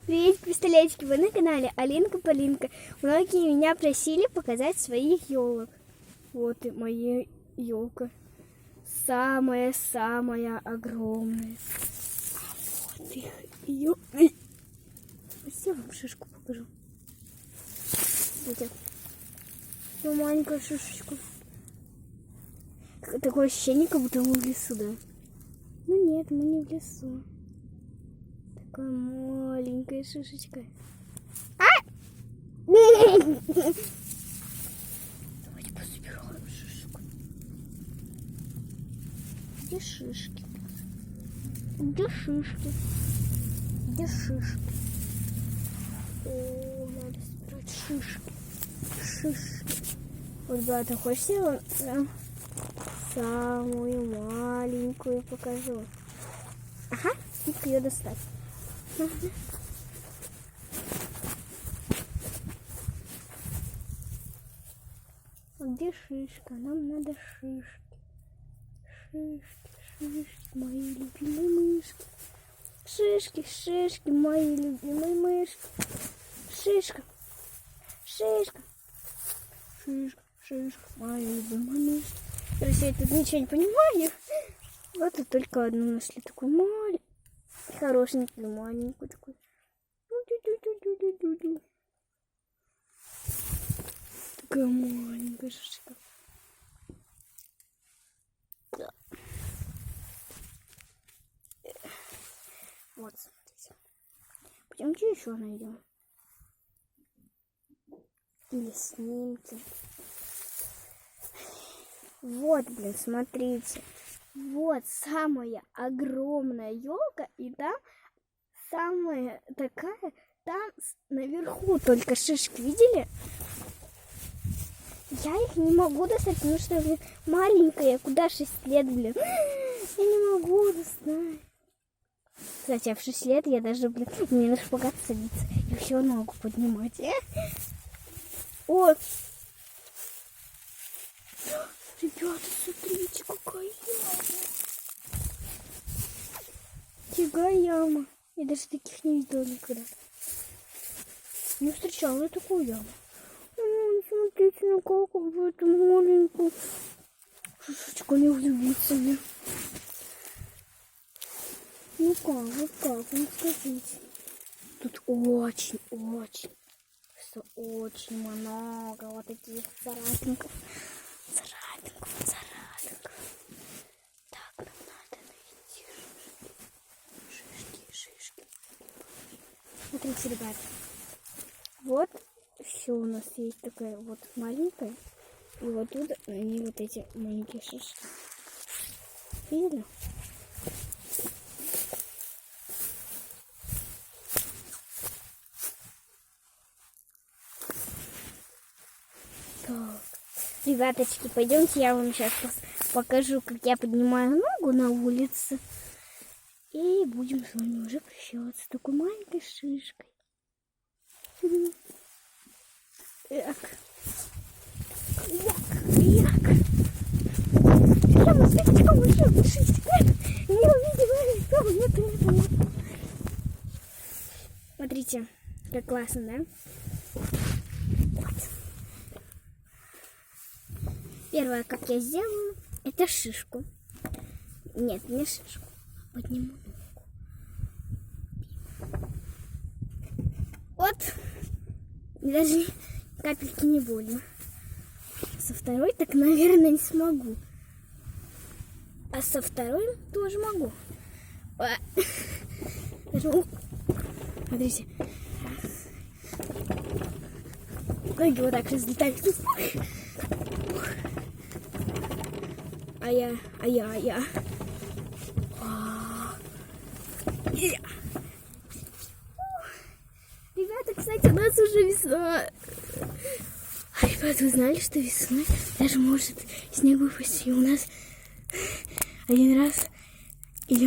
Привет, пистолетики! Вы на канале Алинка Полинка. Многие меня просили показать своих елок. Вот и моя елка. Самая-самая огромная. Вот их елка. Я вам шишку покажу. Смотрите. Ну, маленькая шишечка. Такое ощущение, как будто мы в лесу, да? Ну нет, мы не в лесу. Такая маленькая шишечка. Давайте пособираем шишку. Где шишки? Где шишки? Где шишки? О, надо собирать шишки. Шишки. Вот, брат, хочешь я вам самую маленькую покажу? Ага, только ее достать. А где шишка? Нам надо шишки. Шишки, мои любимые мышки. Шишки, мои любимые мышки. Шишка, мои любимые мышки. Короче, я тут ничего не понимаю. Вот и только одну нашли, такую маленькую. Хорошенькую, маленькую такую. Такая маленькая шишка. Да. Вот, смотрите. Пойдемте еще найдем. Или снимки. Вот, блин, смотрите. Вот самая огромная елка, и там самая такая, там наверху только шишки, видели? Я их не могу достать, потому что, блин, маленькая, куда 6 лет, блин. Я не могу достать. Кстати, а в 6 лет я даже, блин, мне на шпагат садиться и все ногу поднимать. О! Ребята, смотрите, какая яма. Фига яма. Я даже таких не видела никогда. Не встречала я такую яму. Смотрите, ну как в эту маленькую шишечку не влюбиться мне. Ну как, вот как, ну скажите. Тут очень много вот этих царапинков. Так, нам надо найти шишки. Смотрите, ребят. Вот все у нас есть такая вот маленькая. И вот тут они вот эти маленькие шишки. Видели? Так. Ребяточки, пойдемте, я вам сейчас покажу, как я поднимаю ногу на улице. И будем с вами уже прощаться с такой маленькой шишкой. Як. Прямо светочком уже шишка. Не увидела лицо, нет. Смотрите, как классно, да? Вот. Первое, как я сделаю, это шишку. Нет, не шишку. Подниму ногу. Вот. И даже капельки не больно. Со второй так, наверное, не смогу. А со второй тоже могу. Смотрите. Ноги вот так разлетают. А я. Ребята, кстати, у нас уже весна. А ребята, вы знали, что весной даже может снег выпасть? И у нас один раз или